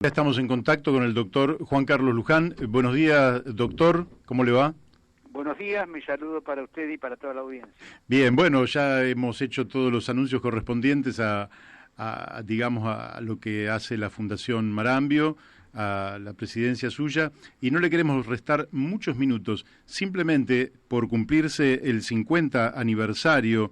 Ya estamos en contacto con el doctor Juan Carlos Luján. Buenos días, doctor. ¿Cómo le va? Buenos días, mi saludo para usted y para toda la audiencia. Bien, bueno, ya hemos hecho todos los anuncios correspondientes digamos, a lo que hace la Fundación Marambio, a la presidencia suya, y no le queremos restar muchos minutos, simplemente por cumplirse el 50 aniversario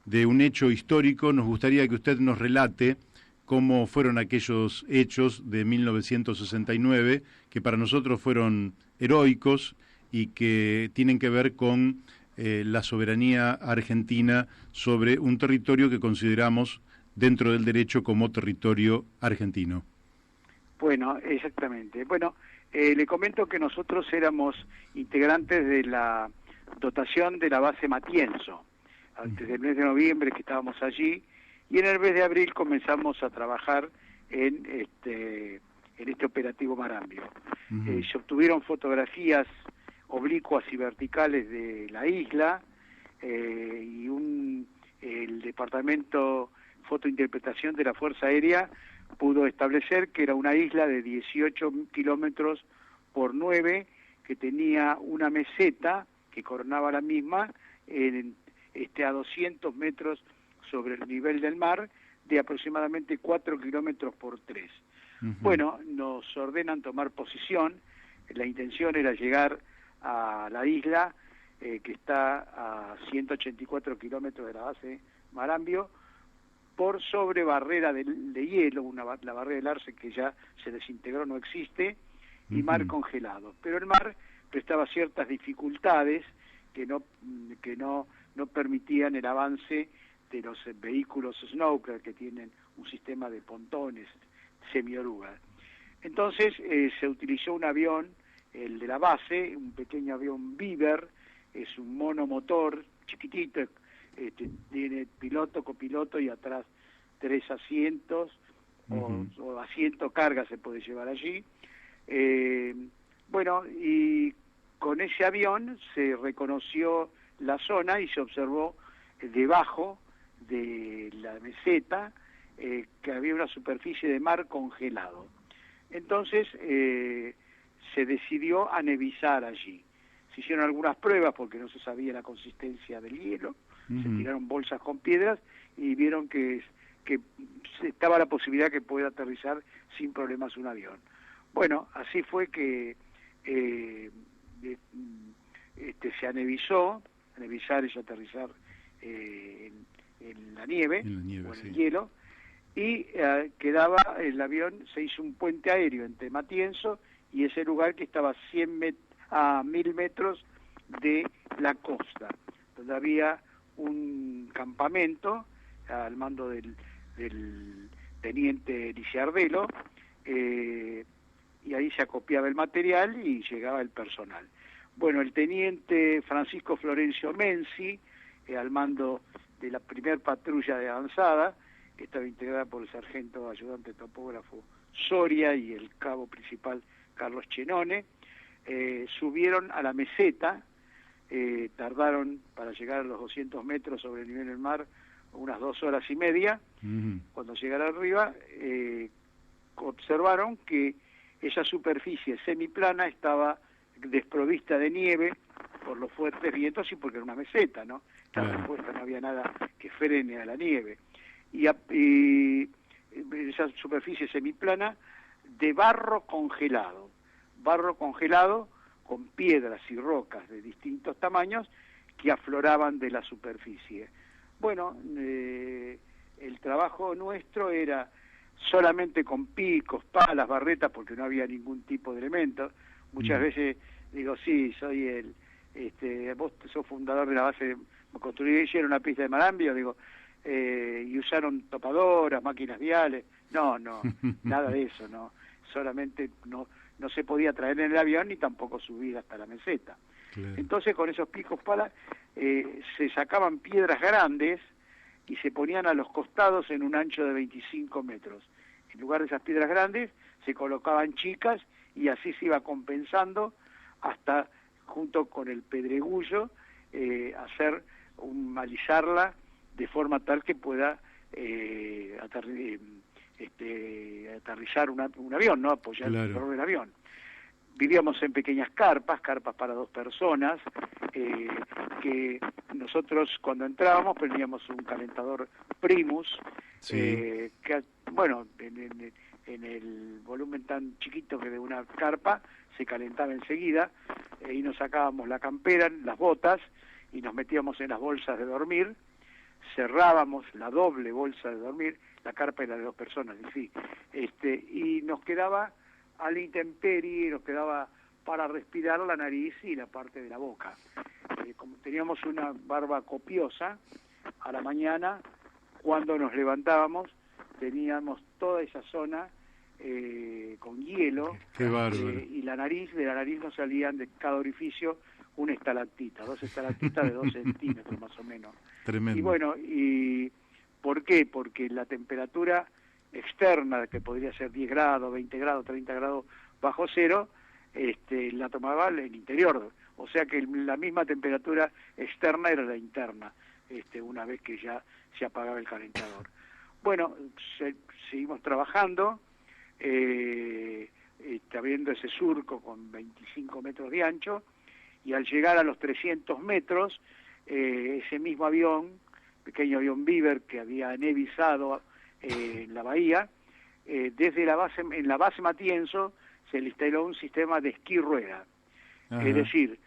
de un hecho histórico, nos gustaría que usted nos relate cómo fueron aquellos hechos de 1969, que para nosotros fueron heroicos y que tienen que ver con la soberanía argentina sobre un territorio que consideramos dentro del derecho como territorio argentino. Bueno, exactamente. Bueno, le comento que nosotros éramos integrantes de la dotación de la base Matienzo, antes del mes de noviembre que estábamos allí, y en el mes de abril comenzamos a trabajar en este operativo Marambio. Se obtuvieron fotografías oblicuas y verticales de la isla y el departamento fotointerpretación de la Fuerza Aérea pudo establecer que era una isla de 18 kilómetros por 9 que tenía una meseta que coronaba la misma a 200 metros sobre el nivel del mar, de aproximadamente 4 kilómetros por 3. Bueno, nos ordenan tomar posición. La intención era llegar a la isla que está a 184 kilómetros de la base Marambio, por sobre barrera de hielo, la barrera del Arce que ya se desintegró, no existe, y mar congelado. Pero el mar prestaba ciertas dificultades que no permitían el avance de los vehículos Snowcraft, que tienen un sistema de pontones semiorugas. Entonces se utilizó un avión, el de la base, un pequeño avión Beaver, es un monomotor chiquitito, tiene piloto, copiloto y atrás 3 asientos, o asiento carga se puede llevar allí. Bueno, y con ese avión se reconoció la zona y se observó debajo de la meseta que había una superficie de mar congelado. Entonces se decidió anevizar allí. Se hicieron algunas pruebas porque no se sabía la consistencia del hielo, se tiraron bolsas con piedras y vieron que estaba la posibilidad que pueda aterrizar sin problemas un avión. Bueno, así fue que se anevizó. Anevizar es aterrizar en la nieve o en el hielo, y quedaba el avión, se hizo un puente aéreo entre Matienzo y ese lugar que estaba a 1000 metros de la costa, donde había un campamento al mando del teniente Liciardelo, y ahí se acopiaba el material y llegaba el personal. Bueno, el teniente Francisco Florencio Menzi, al mando de la primer patrulla de avanzada, que estaba integrada por el sargento ayudante topógrafo Soria y el cabo principal Carlos Chenone, subieron a la meseta. Tardaron para llegar a los 200 metros sobre el nivel del mar unas 2 horas y media. Cuando llegaron arriba, observaron que esa superficie semiplana estaba desprovista de nieve por los fuertes vientos y porque era una meseta, ¿no? Estaba expuesta, no había nada que frene a la nieve. Y esa superficie semiplana de barro congelado con piedras y rocas de distintos tamaños que afloraban de la superficie. Bueno, el trabajo nuestro era solamente con picos, palas, barretas, porque no había ningún tipo de elemento. Muchas veces digo, sí, soy vos sos fundador de la base, hicieron una pista de Marambio, digo, y usaron topadoras, máquinas viales. No, nada de eso, no. Solamente no se podía traer en el avión ni tampoco subir hasta la meseta. Entonces con esos picos, palas, se sacaban piedras grandes y se ponían a los costados en un ancho de 25 metros. En lugar de esas piedras grandes se colocaban chicas y así se compensando hasta, junto con el pedregullo, alisarla de forma tal que pueda aterrizar un avión, ¿no? Apoyar el motor del avión. Vivíamos en pequeñas carpas para 2 personas, que nosotros cuando entrábamos prendíamos un calentador Primus, que, bueno, en el volumen tan chiquito que de una carpa se calentaba enseguida, y nos sacábamos la campera, las botas, y nos metíamos en las bolsas de dormir, cerrábamos la doble bolsa de dormir, la carpa era de 2 personas, sí, y nos quedaba a la intemperie, nos quedaba para respirar la nariz y la parte de la boca. Como teníamos una barba copiosa, a la mañana, cuando nos levantábamos, teníamos toda esa zona con hielo. Qué bárbaro. Y de la nariz nos salían de cada orificio una estalactita, 2 estalactitas de 2 centímetros más o menos. Tremendo. Y bueno, ¿y por qué? Porque la temperatura externa, que podría ser 10 grados, 20 grados, 30 grados bajo cero, la tomaba el interior, o sea que la misma temperatura externa era la interna, una vez que ya se apagaba el calentador. Bueno, seguimos trabajando, abriendo ese surco con 25 metros de ancho, y al llegar a los 300 metros, ese mismo avión, pequeño avión Beaver que había nevisado en la bahía, desde en la base Matienzo se le instaló un sistema de esquí rueda. Es decir,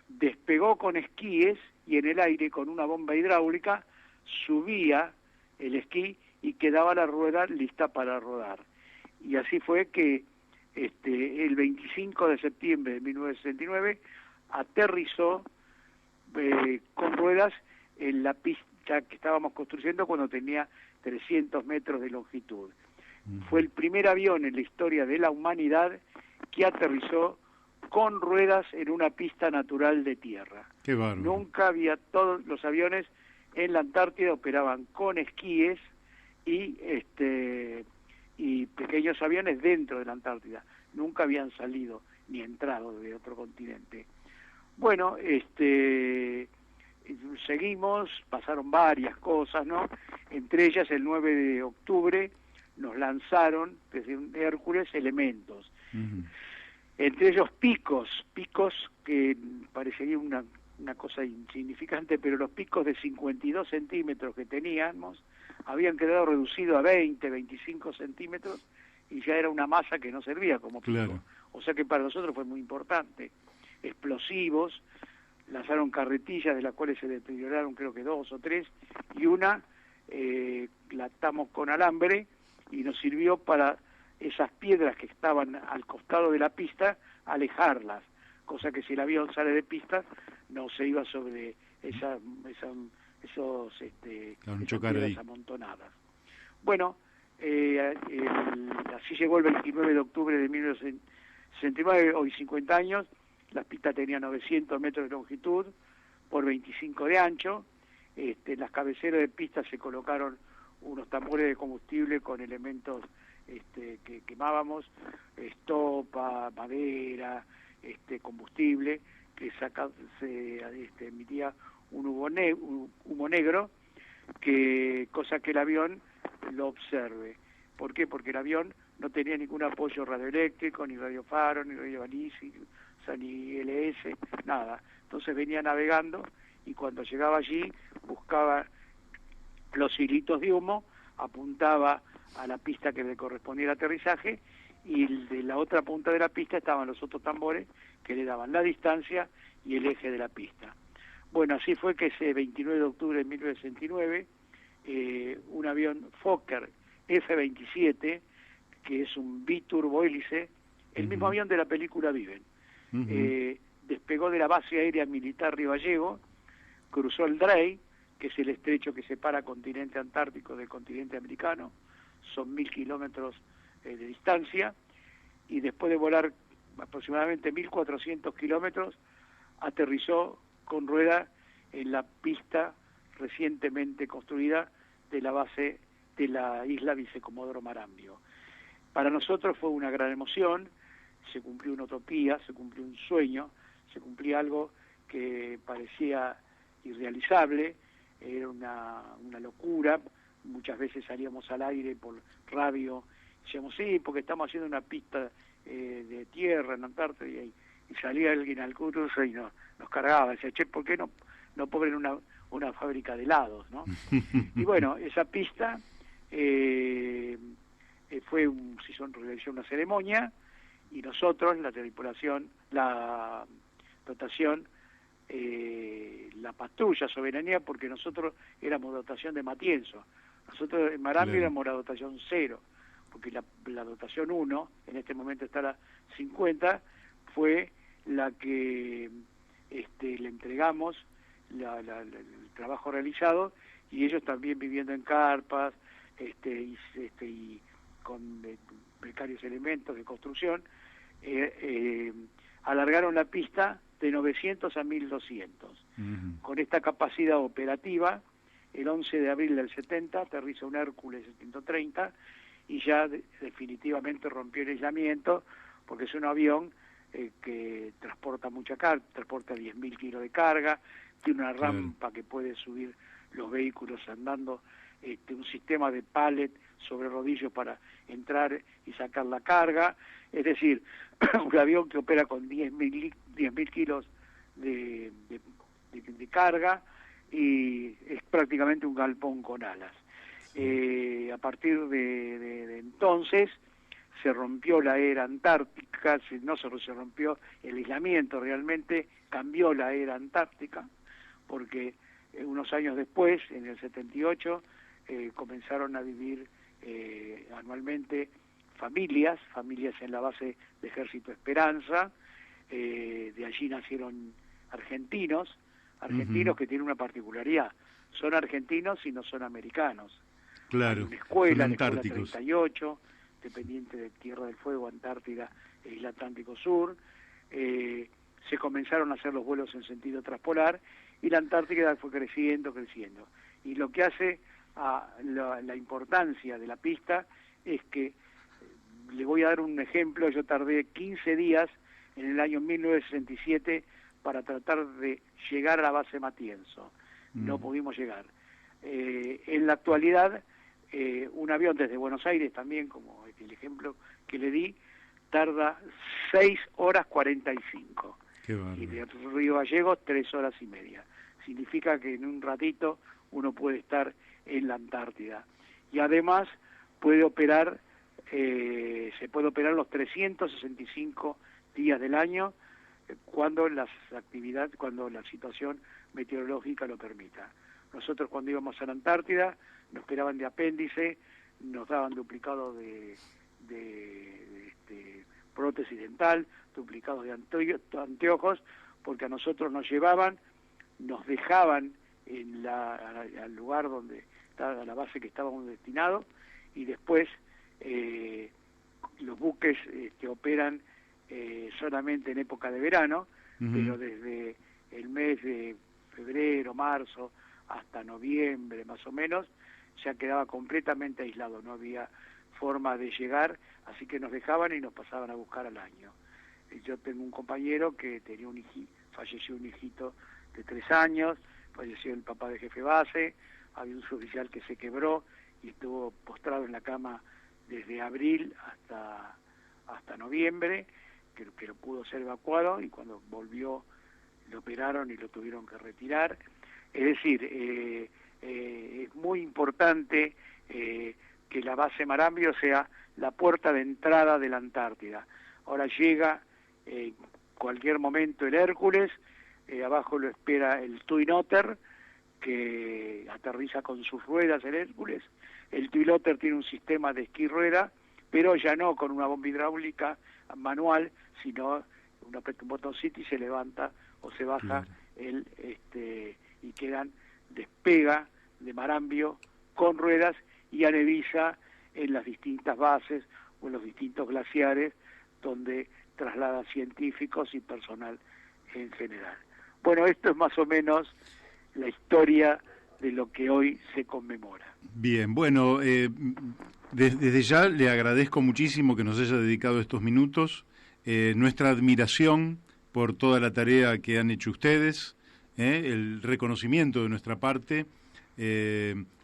despegó con esquíes y en el aire con una bomba hidráulica subía el esquí y quedaba la rueda lista para rodar. Y así fue que el 25 de septiembre de 1969 aterrizó con ruedas en la pista que estábamos construyendo cuando tenía 300 metros de longitud. Fue el primer avión en la historia de la humanidad que aterrizó con ruedas en una pista natural de tierra. Qué bárbaro. Nunca había, todos los aviones en la Antártida operaban con esquíes y pequeños aviones dentro de la Antártida. Nunca habían salido ni entrado de otro continente. Bueno, seguimos, pasaron varias cosas, ¿no? Entre ellas, el 9 de octubre nos lanzaron desde un Hércules elementos. Entre ellos picos que parecería una cosa insignificante, pero los picos de 52 centímetros que teníamos habían quedado reducidos a 20, 25 centímetros y ya era una masa que no servía como pico. Claro. O sea que para nosotros fue muy importante. Explosivos, lanzaron carretillas de las cuales se deterioraron creo que 2 o 3 y una la atamos con alambre y nos sirvió para esas piedras que estaban al costado de la pista, alejarlas, cosa que si el avión sale de pista no se iba sobre esas piedras amontonadas. Bueno, así llegó el 29 de octubre de 1969, hoy 50 años, la pista tenía 900 metros de longitud por 25 de ancho, en las cabeceras de pista se colocaron unos tambores de combustible con elementos que quemábamos, estopa, madera, combustible, que se emitía un humo negro, cosa que el avión lo observe. ¿Por qué? Porque el avión no tenía ningún apoyo radioeléctrico, ni radiofaro, ni radiobalístico, ni LS, nada. Entonces venía navegando y cuando llegaba allí buscaba los hilitos de humo, apuntaba a la pista que le correspondía el aterrizaje y de la otra punta de la pista estaban los otros tambores que le daban la distancia y el eje de la pista. Bueno, así fue que ese 29 de octubre de 1969 un avión Fokker F-27, que es un biturbohélice, el mismo avión de la película Viven, despegó de la base aérea militar Río Gallego, cruzó el Drey, que es el estrecho que separa continente antártico del continente americano, son 1000 kilómetros de distancia, y después de volar aproximadamente 1400 kilómetros, aterrizó con rueda en la pista recientemente construida de la base de la isla Vicecomodoro Marambio. Para nosotros fue una gran emoción, se cumplió una utopía, se cumplió un sueño, se cumplió algo que parecía irrealizable, era una locura muchas veces salíamos al aire por radio, decíamos, sí, porque estamos haciendo una pista de tierra en Antártida, y salía alguien al curso y nos cargaba, decía, che, ¿por qué no ponen una fábrica de helados, ¿no? Y bueno, esa pista se realizó una ceremonia, y nosotros, la tripulación, la dotación, la patrulla Soberanía, porque nosotros éramos dotación de Matienzo, nosotros en Marambio éramos la dotación 0, porque la dotación 1, en este momento está la 50, fue la que le entregamos el trabajo realizado, y ellos también viviendo en carpas y con precarios elementos de construcción, alargaron la pista de 900 a 1200. Con esta capacidad operativa, el 11 de abril del 70 aterriza un Hércules 130 y ya definitivamente rompió el aislamiento, porque es un avión que transporta mucha carga, transporta 10.000 kilos de carga, tiene una rampa que puede subir los vehículos andando, un sistema de pallet sobre rodillos para entrar y sacar la carga, es decir, un avión que opera con 10.000 kilos de carga, y es prácticamente un galpón con alas. A partir de entonces se rompió la era antártica, se rompió el aislamiento, realmente cambió la era antártica, porque unos años después, en el 78, comenzaron a vivir anualmente familias en la base de Ejército Esperanza, de allí nacieron argentinos que tienen una particularidad, son argentinos y no son americanos. Claro, hay una escuela, son la Escuela antárticos. 38, dependiente de Tierra del Fuego, Antártida e Isla Atlántico Sur. Se comenzaron a hacer los vuelos en sentido transpolar, y la Antártida fue creciendo. Y lo que hace a la importancia de la pista es que, le voy a dar un ejemplo, yo tardé 15 días en el año 1967 para tratar de llegar a la base Matienzo. No pudimos llegar. En la actualidad, un avión desde Buenos Aires también, como el ejemplo que le di, tarda 6 horas 45. Y de Río Gallegos 3 horas y media. Significa que en un ratito uno puede estar en la Antártida. Y además puede operar, se puede operar los 365 días del año, cuando la situación meteorológica lo permita. Nosotros, cuando íbamos a la Antártida, nos operaban de apéndice, nos daban duplicado de prótesis dental, duplicados de anteojos, porque a nosotros nos llevaban, nos dejaban al lugar donde estaba la base que estábamos destinados, y después los buques operan solamente en época de verano, pero desde el mes de febrero, marzo, hasta noviembre más o menos, ya quedaba completamente aislado, no había forma de llegar, así que nos dejaban y nos pasaban a buscar al año. Yo tengo un compañero que tenía falleció un hijito de 3 años, falleció el papá de jefe base, había un suboficial que se quebró y estuvo postrado en la cama desde abril hasta noviembre, que lo pudo ser evacuado, y cuando volvió lo operaron y lo tuvieron que retirar. Es decir, es muy importante que la base Marambio sea la puerta de entrada de la Antártida. Ahora llega en cualquier momento el Hércules, abajo lo espera el Twin Otter, que aterriza con sus ruedas el Hércules. El Twin Otter tiene un sistema de esquí rueda, pero ya no con una bomba hidráulica manual, sino uno aprieta un botoncito y se levanta o se baja y despega de Marambio con ruedas y anevisa en las distintas bases o en los distintos glaciares, donde traslada científicos y personal en general. Bueno, esto es más o menos la historia de lo que hoy se conmemora. Bien, bueno, desde ya le agradezco muchísimo que nos haya dedicado estos minutos, nuestra admiración por toda la tarea que han hecho ustedes, el reconocimiento de nuestra parte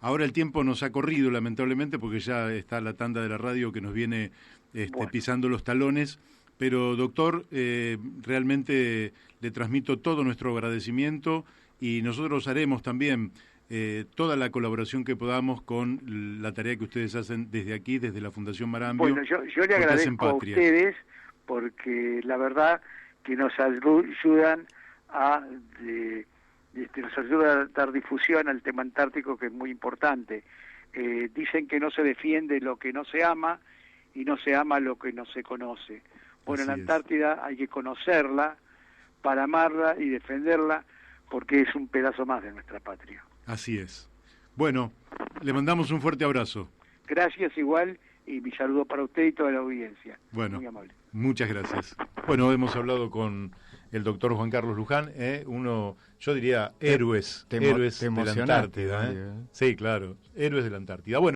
Ahora el tiempo nos ha corrido, lamentablemente, porque ya está la tanda de la radio que nos viene pisando los talones. Pero, doctor, realmente le transmito todo nuestro agradecimiento y nosotros haremos también toda la colaboración que podamos con la tarea que ustedes hacen desde aquí, desde la Fundación Marambio. Bueno, yo le agradezco a ustedes porque la verdad que nos ayudan nos ayuda a dar difusión al tema antártico, que es muy importante. Dicen que no se defiende lo que no se ama y no se ama lo que no se conoce. Bueno, en la Antártida hay que conocerla para amarla y defenderla, porque es un pedazo más de nuestra patria. Así es. Bueno, le mandamos un fuerte abrazo. Gracias igual, y mi saludo para usted y toda la audiencia. Bueno, muy amable. Muchas gracias. Bueno, hemos hablado con el doctor Juan Carlos Luján, uno, yo diría, héroes de la Antártida. Sí, claro, héroes de la Antártida. Bueno.